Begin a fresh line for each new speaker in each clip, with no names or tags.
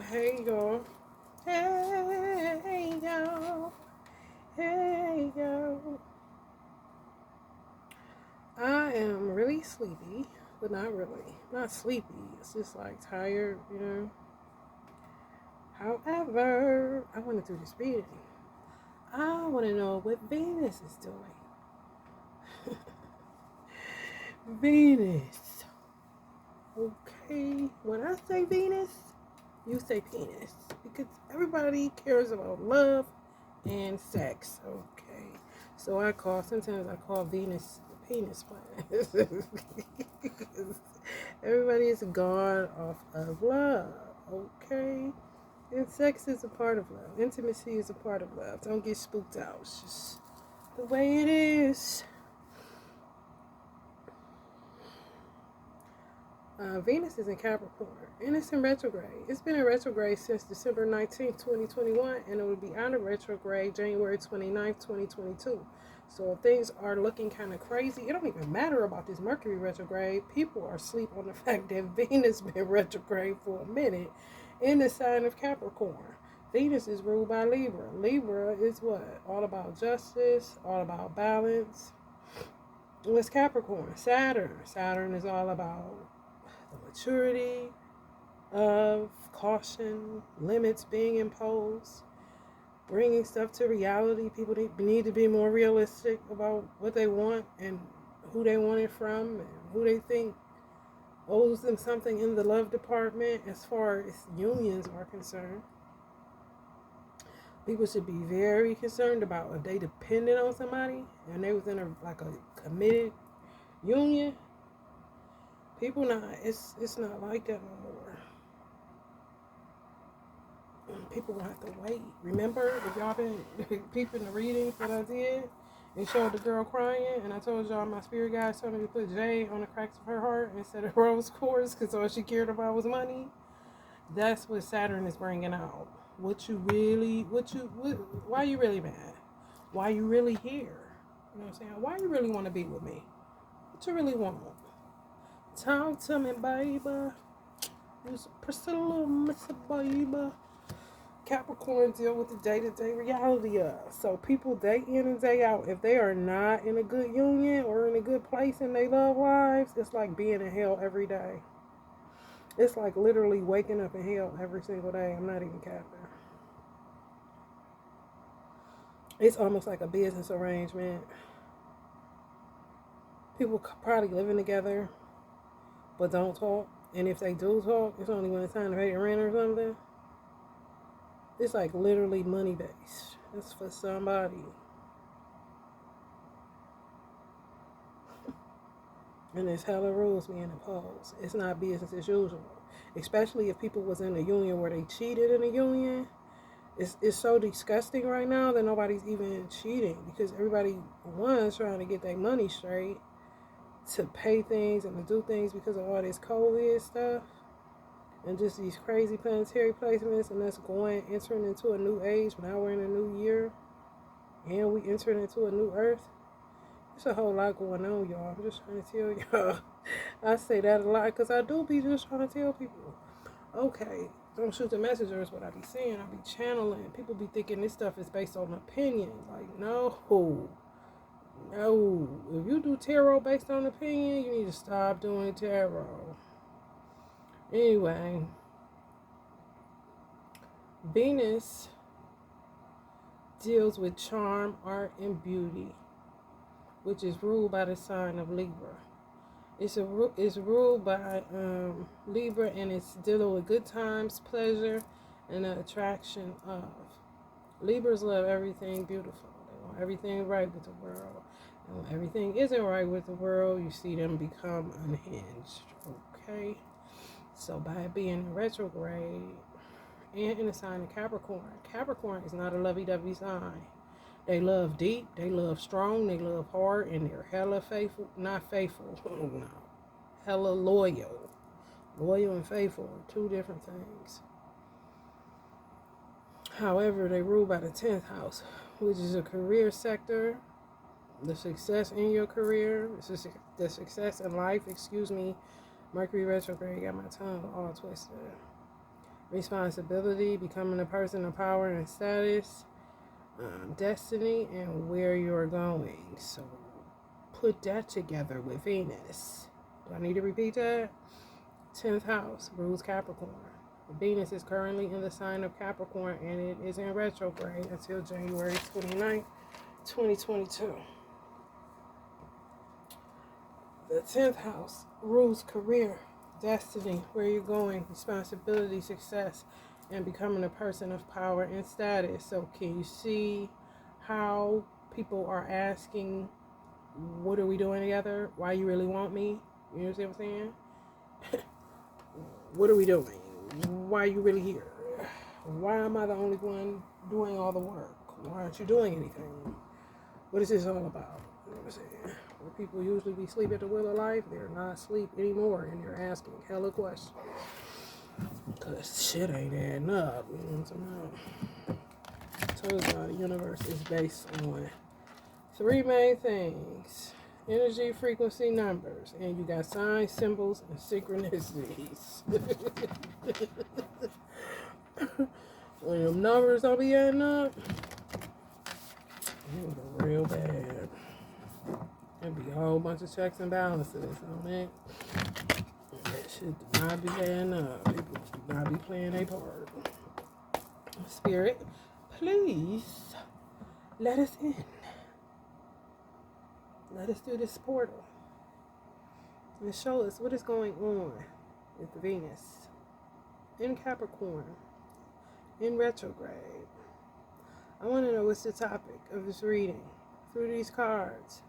Hey y'all. Hey y'all. Hey y'all. I am really sleepy, but not really. Not sleepy. It's just like tired, you know. However, I want to do this reading. I want to know what Venus is doing. Venus. Okay. When I say Venus, you say penis. Because everybody cares about love and sex. Okay. So sometimes I call Venus the penis planet. Everybody is gone off of love. Okay. And sex is a part of love. Intimacy is a part of love. Don't get spooked out. It's just the way it is. Venus is in Capricorn, and it's in retrograde. It's been in retrograde since December 19th, 2021, and it will be out of retrograde January 29th, 2022. So things are looking kind of crazy. It don't even matter about this Mercury retrograde. People are asleep on the fact that Venus been retrograde for a minute in the sign of Capricorn. Venus is ruled by Libra. Libra is what? All about justice, all about balance. What's Capricorn? Saturn. Saturn is all about the maturity of caution, limits being imposed, bringing stuff to reality. People need to be more realistic about what they want and who they want it from and who they think owes them something in the love department as far as unions are concerned. People should be very concerned about if they depended on somebody and they was in a committed union. People it's not like that no more. People gonna have to wait. Remember, if y'all been peeping the readings that I did and showed the girl crying, and I told y'all my spirit guides told me to put J on the cracks of her heart instead of rose quartz because all she cared about was money. That's what Saturn is bringing out. Why you really mad? Why you really here? You know what I'm saying? Why you really want to be with me? What you really want? Talk to me, baby. Miss Priscilla, Miss Baby. Capricorn deal with the day-to-day reality of. So people day in and day out, if they are not in a good union or in a good place in their love lives, it's like being in hell every day. It's like literally waking up in hell every single day. I'm not even capping. It's almost like a business arrangement. People probably living together, but don't talk. And if they do talk, it's only when it's time to pay the rent or something. It's like literally money based. It's for somebody. And there's hella rules being imposed. It's not business as usual. Especially if people was in a union where they cheated in a union. It's so disgusting right now that nobody's even cheating because everybody one's trying to get their money straight to pay things and to do things because of all this COVID stuff and just these crazy planetary placements, and that's entering into a new age. Now we're in a new year and we entering into a new earth. There's a whole lot going on, y'all. I'm just trying to tell y'all. I say that a lot because I do be just trying to tell people, okay, don't shoot the messengers. What I be saying, I be channeling. People be thinking this stuff is based on opinion. Like, no. If you do tarot based on opinion, you need to stop doing tarot. Anyway, Venus deals with charm, art, and beauty, which is ruled by the sign of Libra. It's ruled by Libra, and it's dealing with good times, pleasure, and the attraction of. Libras love everything beautiful. They want everything right with the world. And when everything isn't right with the world, you see them become unhinged. Okay? So by being in retrograde and in the sign of Capricorn is not a lovey-dovey sign. They love deep, they love strong, they love hard, and they're hella faithful. Not faithful, no. Hella loyal. Loyal and faithful are two different things. However, they rule by the 10th house, which is a career sector, the success in your career, the success in life, Mercury retrograde got my tongue all twisted. responsibility, becoming a person of power and status, destiny, and where you're going. So put that together with Venus. Do I need to repeat that? 10th house rules Capricorn. Venus is currently in the sign of Capricorn, and it is in retrograde until January 29th, 2022. The 10th house rules career, destiny, where you're going, responsibility, success, and becoming a person of power and status. So can you see how people are asking, what are we doing together? Why you really want me? You know what I'm saying? What are we doing? Why are you really here? Why am I the only one doing all the work? Why aren't you doing anything? What is this all about? You know what I'm saying? Where people usually be asleep at the wheel of life, they're not asleep anymore, and they're asking hella questions. Because shit ain't adding up. You know what I'm saying? I told y'all the universe is based on 3 main things: energy, frequency, numbers. And you got signs, symbols, and synchronicities. When them numbers don't be adding up, it go real bad. There'll be a whole bunch of checks and balances on it. That shit do not be adding up. People do not be playing their part. Spirit, please let us in. Let us through this portal and show us what is going on with Venus in Capricorn in retrograde. I want to know what's the topic of this reading through these cards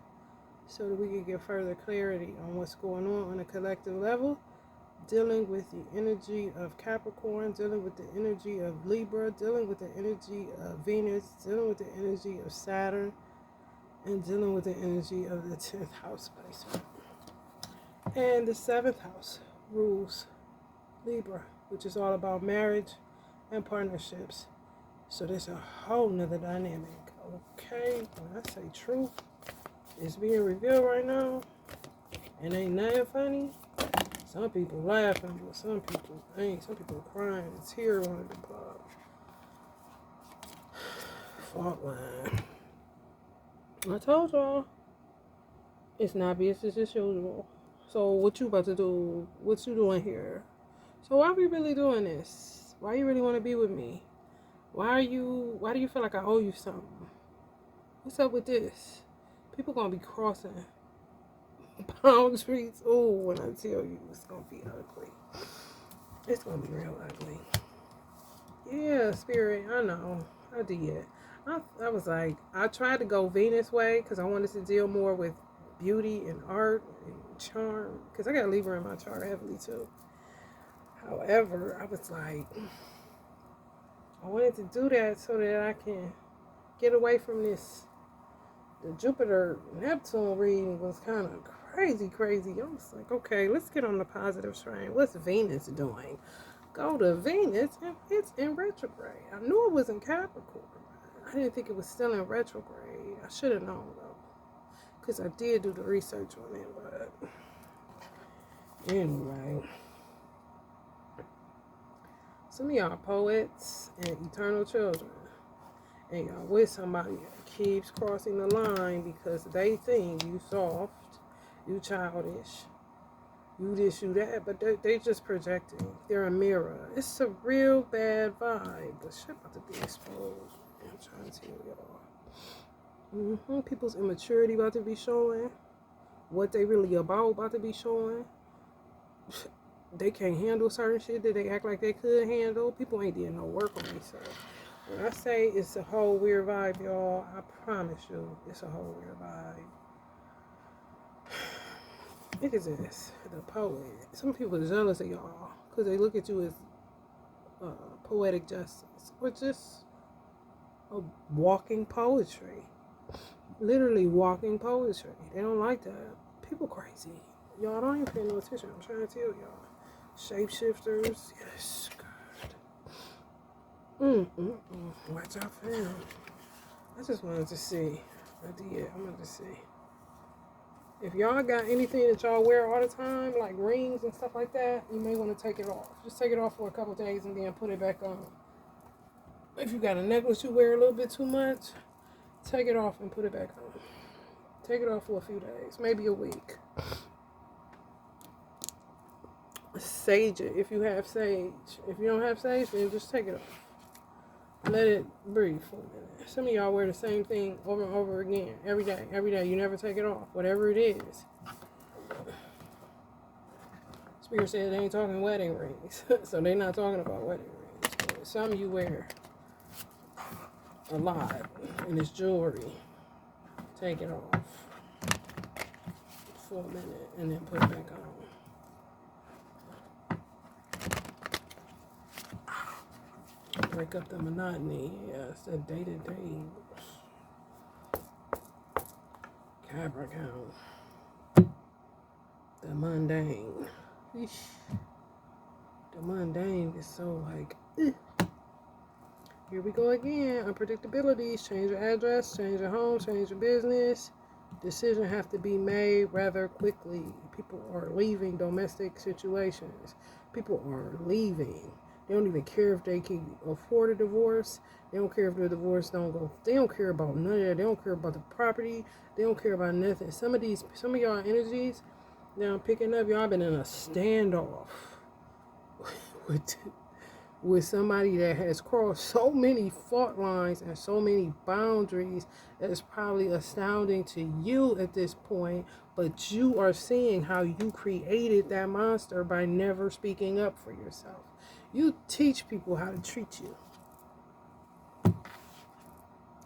so that we can get further clarity on what's going on a collective level, dealing with the energy of Capricorn, dealing with the energy of Libra, dealing with the energy of Venus, dealing with the energy of Saturn, and dealing with the energy of the 10th house placement. And the 7th house rules Libra, which is all about marriage and partnerships. So there's a whole nother dynamic. Okay, when I say truth, it's being revealed right now. And ain't nothing funny. Some people laughing, but some people ain't. Some people crying. A tear wanted to pop. Fault line. I told y'all, it's not business as usual. So what you about to do? What you doing here? So why are we really doing this? Why you really want to be with me? Why do you feel like I owe you something? What's up with this? People gonna be crossing boundaries. Oh, when I tell you, it's gonna be ugly. It's gonna be real ugly. Yeah, Spirit, I know. I did. I was like, I tried to go Venus way because I wanted to deal more with beauty and art and charm. Because I got Libra in my chart heavily too. However, I was like, I wanted to do that so that I can get away from this. The Jupiter Neptune reading was kind of crazy. I was like, okay, let's get on the positive train. What's Venus doing? Go to Venus and it's in retrograde. I knew it was in Capricorn. I didn't think it was still in retrograde. I should have known though, because I did do the research on it. But anyway, some of y'all poets and eternal children, and y'all with somebody that keeps crossing the line because they think you soft, you childish, you this, you that, but they just projecting. They're a mirror. It's a real bad vibe. The shit about to be exposed. I'm trying to tell y'all. People's immaturity about to be showing. What they really about to be showing. They can't handle certain shit that they act like they could handle. People ain't doing no work on themselves. When I say it's a whole weird vibe, y'all, I promise you, it's a whole weird vibe. Look at this, the poet. Some people are jealous of y'all because they look at you as poetic justice, or just a walking poetry. Literally walking poetry. They don't like that. People crazy. Y'all don't even pay no attention. I'm trying to tell y'all. Shapeshifters, yes, God. Watch out for them. I just wanted to see. I wanted to see. If y'all got anything that y'all wear all the time, like rings and stuff like that, you may want to take it off. Just take it off for a couple days and then put it back on. If you got a necklace you wear a little bit too much, take it off and put it back on. Take it off for a few days, maybe a week. Sage it if you have sage. If you don't have sage, then just take it off. Let it breathe for a minute. Some of y'all wear the same thing over and over again, every day. Every day, you never take it off, whatever it is. Spirit said they ain't talking wedding rings, so they're not talking about wedding rings. But some you wear a lot, and it's jewelry. Take it off for a minute, and then put it back on. Break up the monotony. Yeah, it's the day-to-day. Capricorn. The mundane. Eesh. The mundane is so like, Here we go again. Unpredictabilities. Change your address, change your home, change your business. Decisions have to be made rather quickly. People are leaving domestic situations. People are leaving. They don't even care if they can afford a divorce. They don't care if the divorce don't go. They don't care about none of that. They don't care about the property. They don't care about nothing. Some of y'all energies, now I'm picking up, y'all been in a standoff with somebody that has crossed so many fault lines and so many boundaries that is probably astounding to you at this point, but you are seeing how you created that monster by never speaking up for yourself. You teach people how to treat you. And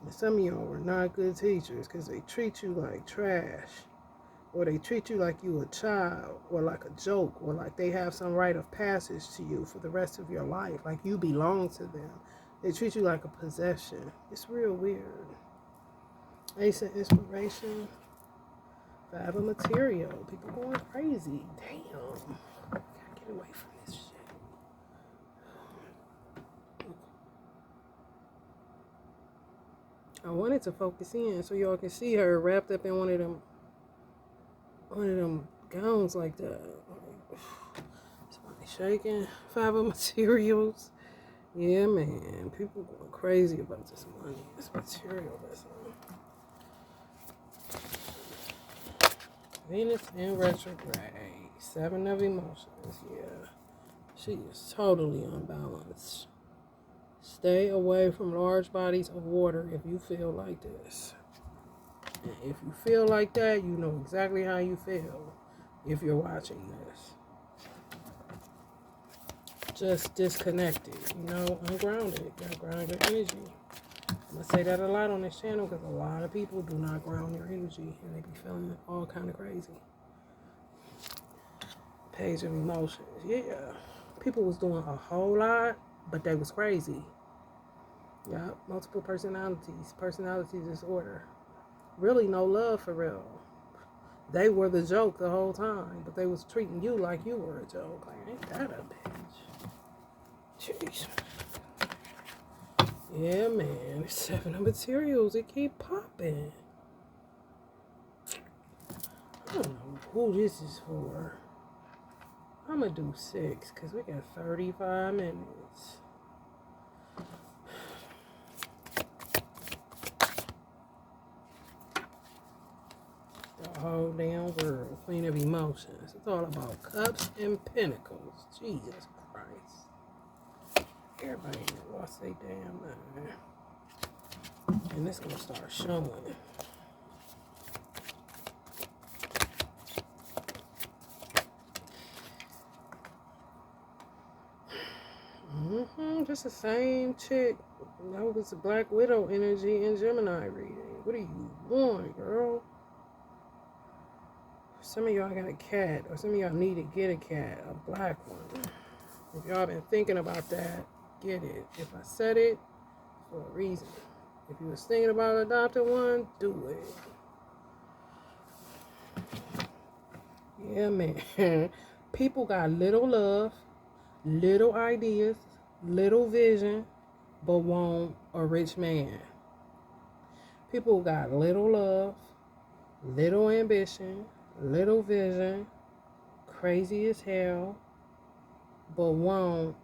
some of y'all were not good teachers because they treat you like trash. Or they treat you like you a child. Or like a joke. Or like they have some rite of passage to you for the rest of your life. Like you belong to them. They treat you like a possession. It's real weird. Ace of Inspiration. Five of Material. People going crazy. Damn. I gotta get away from this shit. I wanted to focus in so y'all can see her wrapped up in one of them gowns like that. Somebody shaking. Five of Materials. Yeah, man. People going crazy about this money. This materialism. Venus in retrograde. Seven of Emotions. Yeah. She is totally unbalanced. Stay away from large bodies of water if you feel like this. And if you feel like that, you know exactly how you feel if you're watching this. Just disconnected, ungrounded. You gotta ground your energy. I'm gonna say that a lot on this channel because a lot of people do not ground their energy and they be feeling all kind of crazy. Page of Emotions. Yeah. People was doing a whole lot, but they was crazy. Yeah, multiple personality disorder. Really no love for real. They were the joke the whole time, but they was treating you like you were a joke. Like, ain't that a bitch? Jeez. Yeah, man. Seven of Materials. It keep popping. I don't know who this is for. I'm going to do 6 because we got 35 minutes. The whole damn world. Queen of Emotions. It's all about cups and pentacles. Jesus Christ. Everybody lost their damn mind. And it's going to start showing. Just the same chick. That was the Black Widow energy in Gemini reading. What do you want, girl? Some of y'all got a cat, or some of y'all need to get a cat, a black one. If y'all been thinking about that, get it. If I said it, for a reason. If you was thinking about adopting one, do it. Yeah, man. People got little love, little ideas, little vision, but want a rich man. People got little love, little ambition, little vision, crazy as hell, but want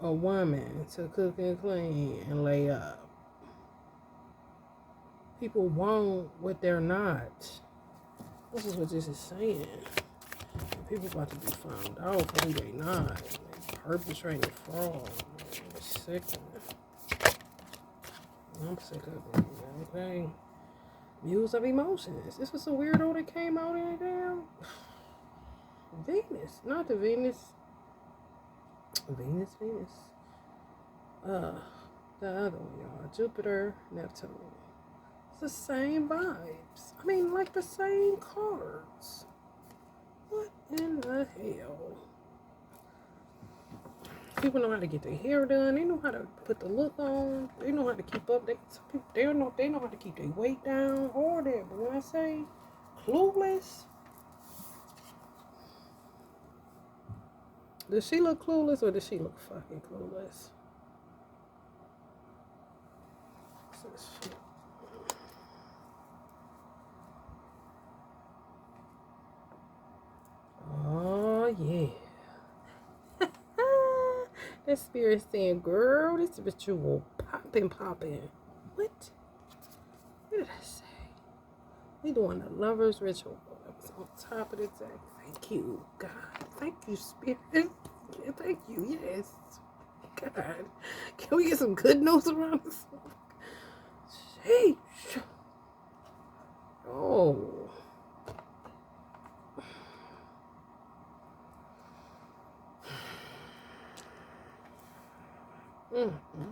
a woman to cook and clean and lay up. People want what they're not. This is what this is saying. People about to be found out for who they not. They perpetrating fraud. It's sickening. I'm sick of it. Okay. Muse of emotions. This was a weirdo that came out in damn Venus. Not the Venus. Venus. The other one, y'all. Jupiter, Neptune. It's the same vibes. I mean, like the same cards. What in the hell? People know how to get their hair done. They know how to put the look on. They know how to keep up. They know how to keep their weight down. All that. But when I say clueless, does she look clueless or does she look fucking clueless? Oh yeah. That spirit saying, girl, this ritual popping. What? What did I say? We doing the lover's ritual. That was on top of the deck. Thank you, God. Thank you, spirit. Thank you, yes. God. Can we get some good notes around this? Sheesh. Oh. Mm-hmm.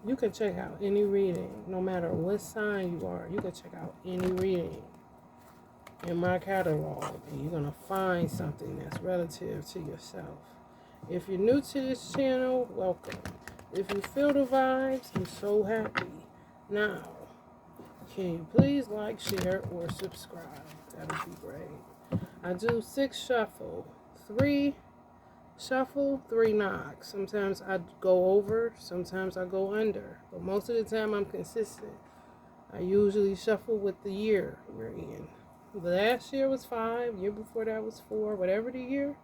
You can check out any reading, no matter what sign you are. You can check out any reading in my catalog, and you're going to find something that's relative to yourself. If you're new to this channel, welcome. If you feel the vibes, I'm so happy. Now, can you please like, share, or subscribe? That would be great. I do 6 shuffle, 3 shuffle, 3 knocks. Sometimes I go over, sometimes I go under. But most of the time I'm consistent. I usually shuffle with the year we're in. Last year was 5, year before that was 4. Whatever the year,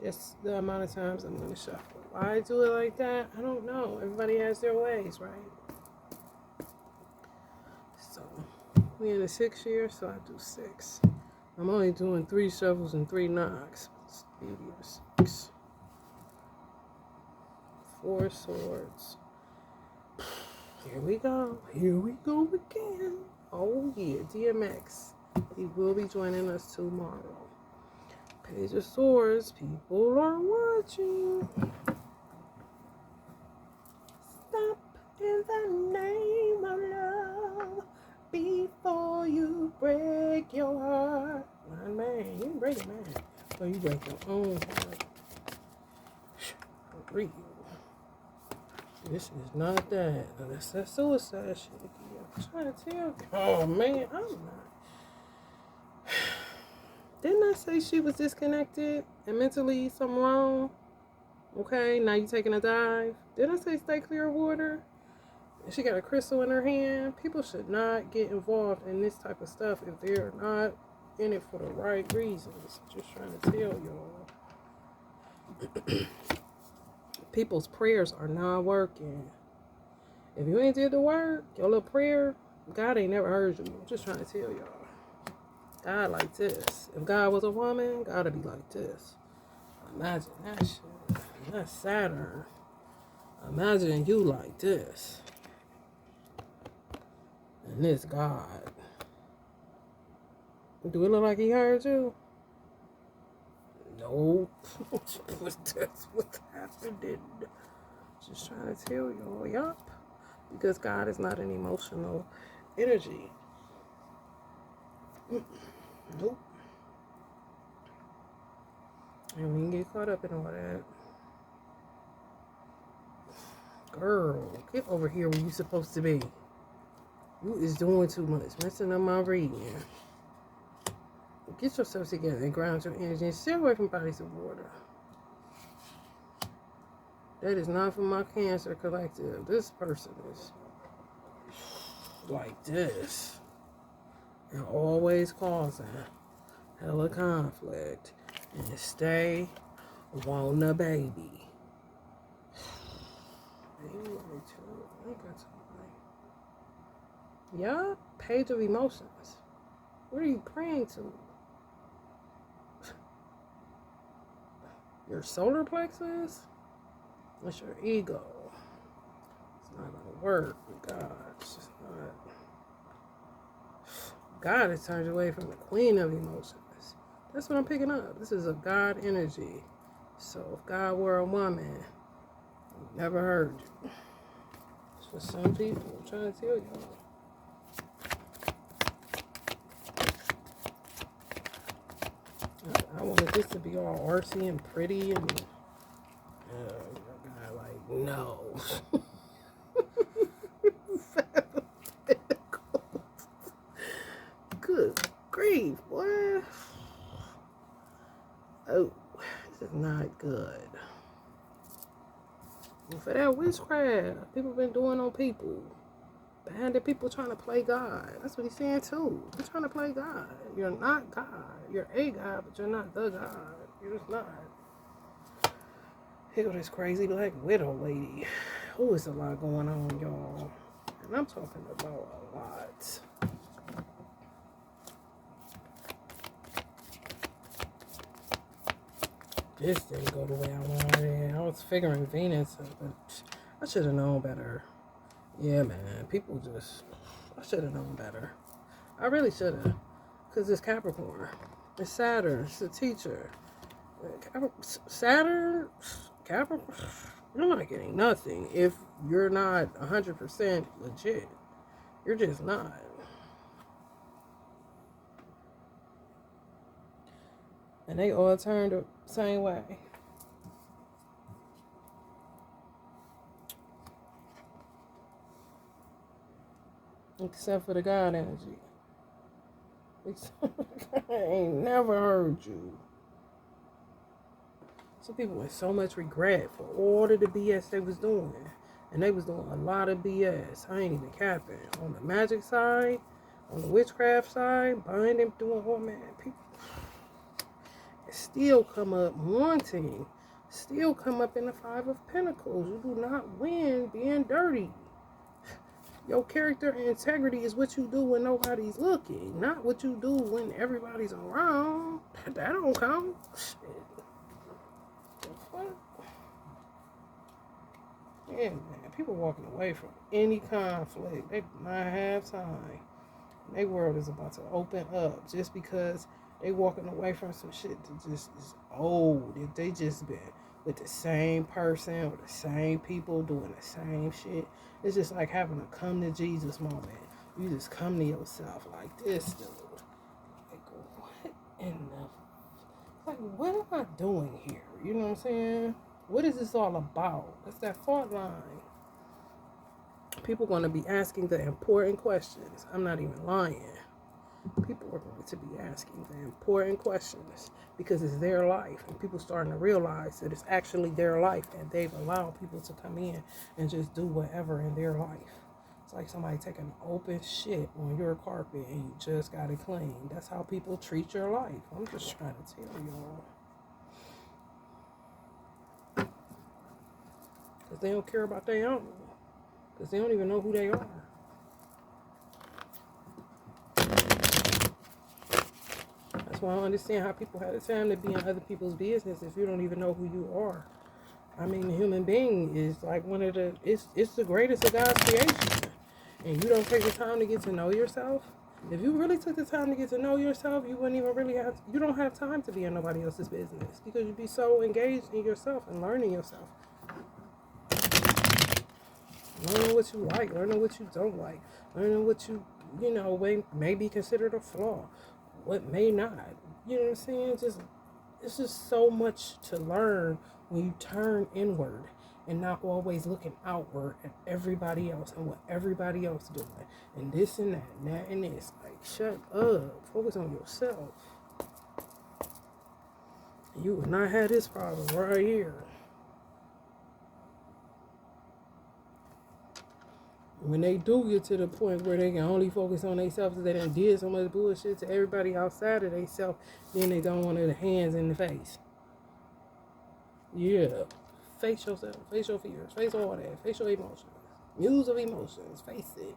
that's the amount of times I'm going to shuffle. Why I do it like that? I don't know. Everybody has their ways, right? So, we're in the 6th year, so I do 6. I'm only doing 3 shuffles and 3 knocks. It's beauty of 6. 4 swords. Here we go. Here we go again. Oh yeah, DMX. He will be joining us tomorrow. Page of Swords. People are watching. Stop in the name of love before you break your heart. Man, you break it, man. Or you break your own heart. For real. This is not that. That's that suicide shit again. I'm trying to tell you. Oh man, I'm not. Didn't I say she was disconnected and mentally something wrong? Okay, now you taking a dive. Didn't I say stay clear of water? And she got a crystal in her hand. People should not get involved in this type of stuff if they're not in it for the right reasons. Just trying to tell y'all. People's prayers are not working. If you ain't did the work, your little prayer, God ain't never heard you. I'm just trying to tell y'all. God like this. If God was a woman, God would be like this. Imagine that shit. That's Saturn. Imagine you like this. And this God. Do it look like he heard you? No. That's what happened. Just trying to tell y'all, yup. Because God is not an emotional energy. Nope. And we can get caught up in all that. Girl, get over here where you supposed to be. You is doing too much. Messing up my reading. Get yourself together and ground your energy and stay away from bodies of water. That is not from my Cancer collective. This person is like this. And always causing hella conflict. And stay want a baby. Yeah, page of emotions. What are you praying to? Your solar plexus? What's your ego? It's not gonna work with God. It's just not. God has turned away from the queen of emotions. That's what I'm picking up. This is a God energy. So if God were a woman, never heard you. It's for some people. I'm trying to tell y'all. I wanted this to be all artsy and pretty and like, no. Good grief, boy. Oh, this is not good. And for that witchcraft, people been doing on people. Bandit people trying to play God. That's what he's saying too. They're trying to play God. You're not God. You're a God, but you're not the God. You're just not. Here go this crazy black widow lady. Oh, it's a lot going on, y'all. And I'm talking about a lot. This didn't go the way I wanted. I was figuring Venus, but I should have known better. Yeah, man. People just... I should have known better. I really should have. Because it's Capricorn. It's Saturn. It's the teacher. Saturn, Capricorn, you're not getting nothing if you're not 100% legit. You're just not. And they all turned the same way. Except for the God energy. I ain't never heard you. Some people with so much regret for all of the BS they was doing. And they was doing a lot of BS. I ain't even capping. On the magic side, on the witchcraft side, binding, doing all, man, people still come up wanting. Still come up in the Five of Pentacles. You do not win being dirty. Your character and integrity is what you do when nobody's looking. Not what you do when everybody's around. That don't count. Shit. Yeah, man. People walking away from any conflict. They do not have time. Their world is about to open up just because they walking away from some shit that just is old. If they just been with the same person or the same people doing the same shit. It's just like having a come to Jesus moment. You just come to yourself like this, dude. Like, what in the... Like, what am I doing here? You know what I'm saying? What is this all about? It's that fault line. People are going to be asking the important questions. I'm not even lying. People are going to be asking the important questions because it's their life. And people starting to realize that it's actually their life and they've allowed people to come in and just do whatever in their life. It's like somebody taking open shit on your carpet and you just got it clean. That's how people treat your life. I'm just trying to tell y'all. Because they don't care about their own. Because they don't even know who they are. That's why I don't understand how people have the time to be in other people's business if you don't even know who you are. I mean, the human being is like one of the... It's the greatest of God's creation. And you don't take the time to get to know yourself. If you really took the time to get to know yourself, you wouldn't even really have... You don't have time to be in nobody else's business. Because you'd be so engaged in yourself and learning yourself. Learning what you like, learning what you don't like, learning what you know, may be considered a flaw, what may not. You know what I'm saying? It's just so much to learn when you turn inward and not always looking outward at everybody else and what everybody else doing. And this and that and this. Like, shut up. Focus on yourself. You will not have this problem right here. When they do get to the point where they can only focus on themselves, they done did so much bullshit to everybody outside of themselves, then they don't want the hands in the face. Yeah. Face yourself. Face your fears. Face all that. Face your emotions. Muse of emotions. Face it.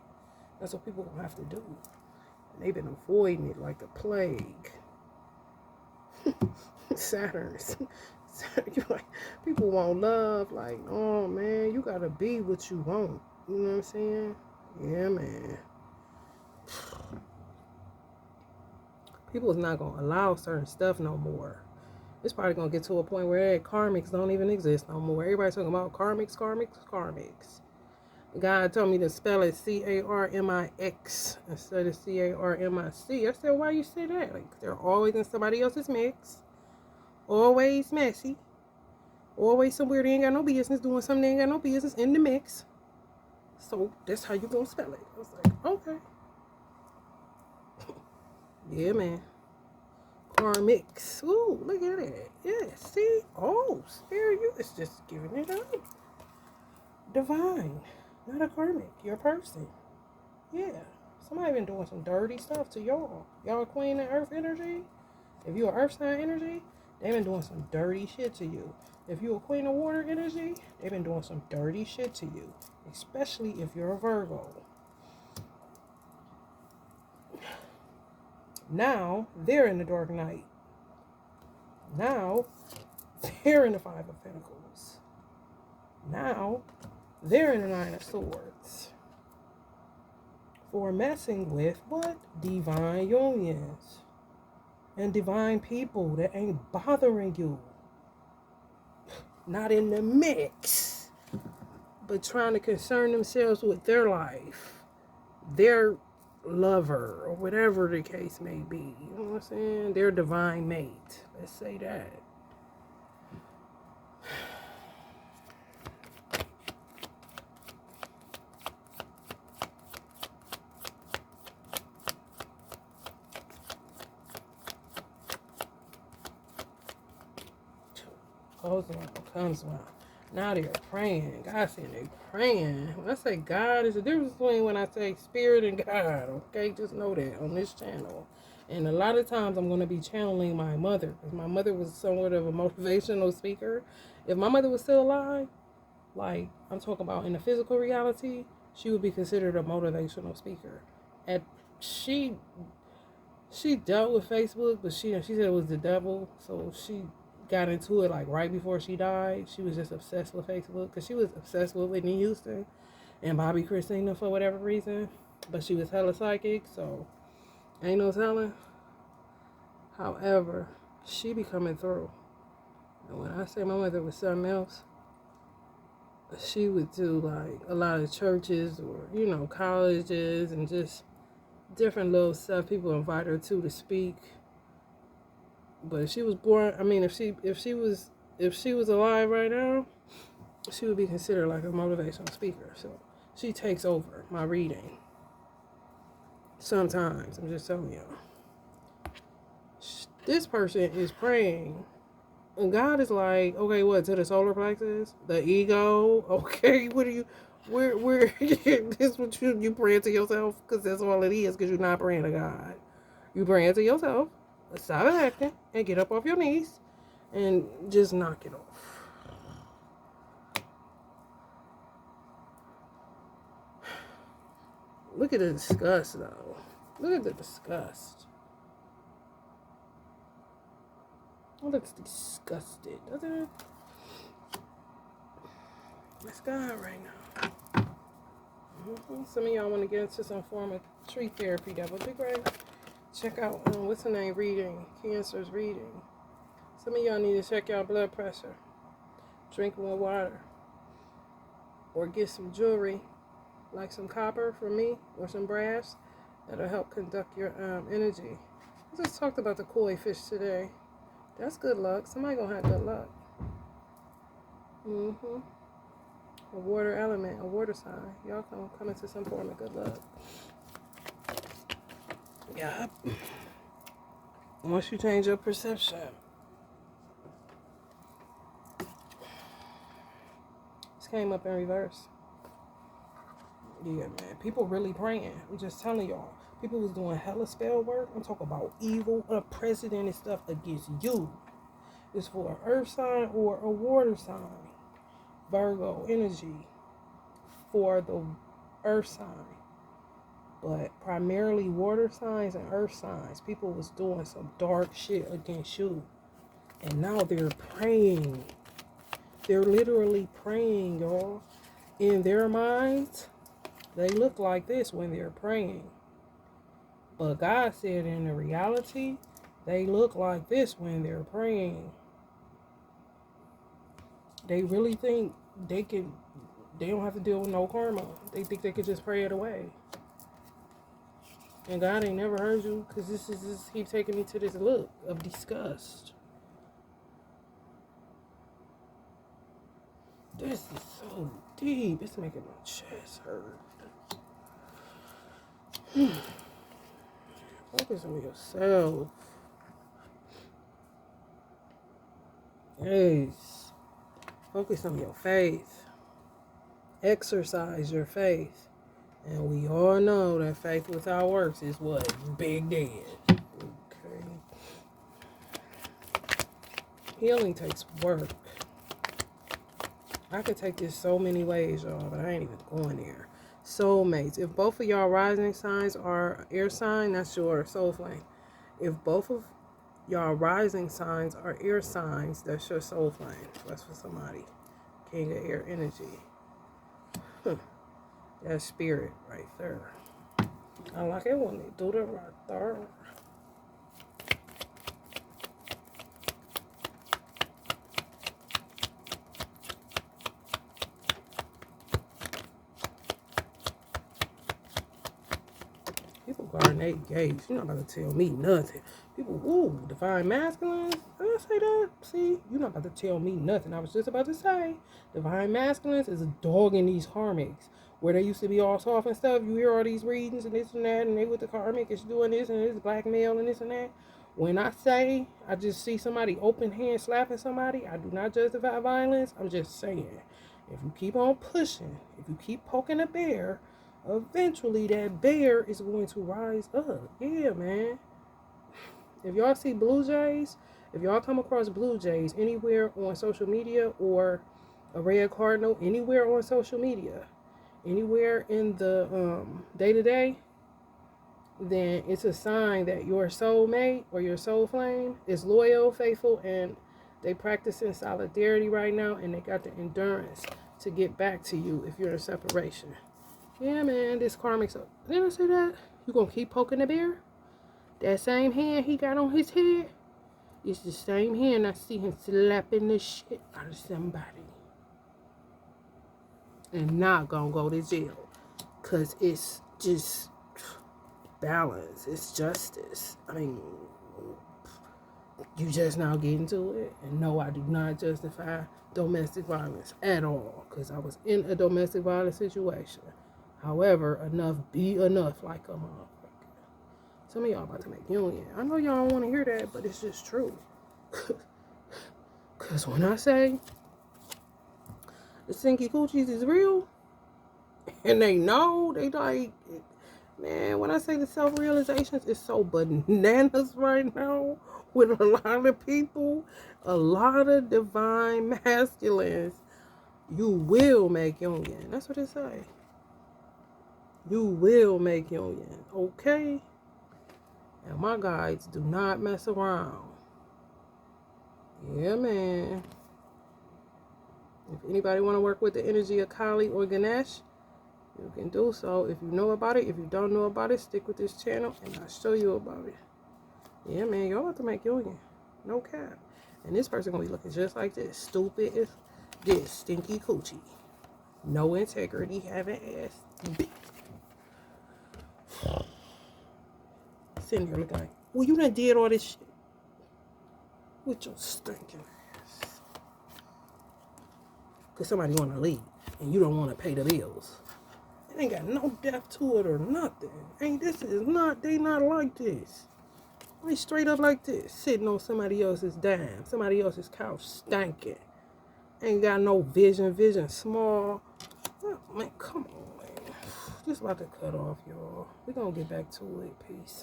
That's what people gonna have to do. And they've been avoiding it like the plague. Saturn's. Like, people want love. Like, oh man, you gotta be what you want. You know what I'm saying? Yeah, man. People is not gonna allow certain stuff no more. It's probably gonna get to a point where karmix don't even exist no more. Everybody's talking about karmix. God told me to spell it Carmix instead of Carmic. I said, why you say that? Like, they're always in somebody else's mix. Always messy. Always somewhere they ain't got no business doing something they ain't got no business in the mix. So that's how you gonna spell it. I was like, okay. Yeah, man. Karmix. Ooh, look at it. Yeah, see? Oh, Spirit, you is just giving it up. Divine. Not a karmic. You're a person. Yeah. Somebody been doing some dirty stuff to y'all. Y'all queen of earth energy. If you're earth sign energy, they've been doing some dirty shit to you. If you're a queen of water energy, they've been doing some dirty shit to you. Especially if you're a Virgo. Now, they're in the dark night. Now, they're in the Five of Pentacles. Now, they're in the Nine of Swords. For messing with what? Divine unions. And divine people that ain't bothering you. Not in the mix. But trying to concern themselves with their life. Their lover, or whatever the case may be. You know what I'm saying? Their divine mate. Let's say that. Comes around. Now they're praying. God said they're praying. When I say God, there's a difference between when I say spirit and God. Okay, just know that on this channel. And a lot of times I'm going to be channeling my mother. Because my mother was somewhat of a motivational speaker. If my mother was still alive, like I'm talking about in the physical reality, she would be considered a motivational speaker. And she dealt with Facebook, but she said it was the devil. So she got into it like right before she died. She was just obsessed with Facebook because she was obsessed with Whitney Houston and Bobby Christina for whatever reason. But she was hella psychic, so ain't no telling. However, she be coming through. And when I say my mother was something else, she would do like a lot of churches or, you know, colleges and just different little stuff people invite her to speak. But if she was born, I mean, if she was alive right now, she would be considered like a motivational speaker. So she takes over my reading. Sometimes, I'm just telling y'all. This person is praying, and God is like, okay, what, to the solar plexus, the ego? Okay, what are you? Where? This what you praying to yourself? Because that's all it is. Because you're not praying to God. You praying to yourself. Stop acting and get up off your knees and just knock it off. Look at the disgust, though. Look at the disgust. It looks disgusted, doesn't it? That's God right now. Some of y'all want to get into some form of tree therapy. That would be great. Check out, what's the name, reading, Cancer's reading. Some of y'all need to check your blood pressure. Drink more water. Or get some jewelry, like some copper from me, or some brass. That'll help conduct your energy. I just talked about the koi fish today. That's good luck. Somebody gonna have good luck. A water element, a water sign. Y'all gonna come into some form of good luck. Yeah. Once you change your perception. This came up in reverse. Yeah, man. People really praying. I'm just telling y'all. People was doing hella spell work. I'm talking about evil, unprecedented stuff against you. It's for an earth sign or a water sign. Virgo energy for the earth sign. But primarily water signs and earth signs. People was doing some dark shit against you. And now they're praying. They're literally praying, y'all. In their minds, they look like this when they're praying. But God said in the reality, they look like this when they're praying. They really think they don't have to deal with no karma. They think they could just pray it away. And God ain't never heard you, because this keep taking me to this look of disgust. This is so deep. It's making my chest hurt. Focus on yourself. Yes. Focus on your faith. Exercise your faith. And we all know that faith without works is what? Big dead. Okay. Healing takes work. I could take this so many ways, y'all, but I ain't even going there. Soulmates. If both of y'all rising signs are air sign, that's your soul flame. If both of y'all rising signs are air signs, that's your soul flame. That's for somebody. King of air energy. That's spirit right there. I like it when they do that right there. People guarding their gates. You're not about to tell me nothing. People, ooh, divine masculine. Did I say that? See, you're not about to tell me nothing. I was just about to say, divine masculines is dogging these karmics. Where they used to be all soft and stuff, you hear all these readings and this and that, and they with the karmic is doing this and this blackmail and this and that. When I say I just see somebody open hand slapping somebody, I do not justify violence. I'm just saying, if you keep on pushing, if you keep poking a bear, eventually that bear is going to rise up. Yeah, man. If y'all see blue jays, if y'all come across blue jays anywhere on social media, or a red cardinal anywhere on social media, anywhere in the day-to-day, then it's a sign that your soulmate or your soul flame is loyal, faithful, and they practicing solidarity right now, and they got the endurance to get back to you if you're in separation. Yeah, man, this karmic's up. Did I say that? You gonna keep poking the bear? That same hand he got on his head, it's the same hand I see him slapping the shit out of somebody. And not gonna go to jail. Because it's just balance. It's justice. I mean, you just now get into it. And no, I do not justify domestic violence at all. Because I was in a domestic violence situation. However, enough be enough, like a motherfucker. Some of y'all about to make union. I know y'all don't want to hear that, but it's just true. Because when I say the Stinky Coochies is real, and they know, they like, man, when I say the self-realizations is so bananas right now with a lot of people, a lot of divine masculines, you will make union. That's what it say. You will make union, okay? And my guides do not mess around. Yeah, man. If anybody want to work with the energy of Kali or Ganesh, you can do so. If you know about it, if you don't know about it, stick with this channel and I'll show you about it. Yeah, man, y'all have to make union. No cap. And this person gonna be looking just like this. Stupid as this. Stinky coochie. No integrity, having ass. Bitch. Sitting here looking like, well, you done did all this shit with your stinking ass. Because somebody want to leave and you don't want to pay the bills. It ain't got no depth to it or nothing. Ain't this is not, they not like this. They straight up like this, sitting on somebody else's dime, somebody else's couch stinking. Ain't got no vision small. Oh, man, come on, man. Just about to cut off, y'all. We're going to get back to it. Peace.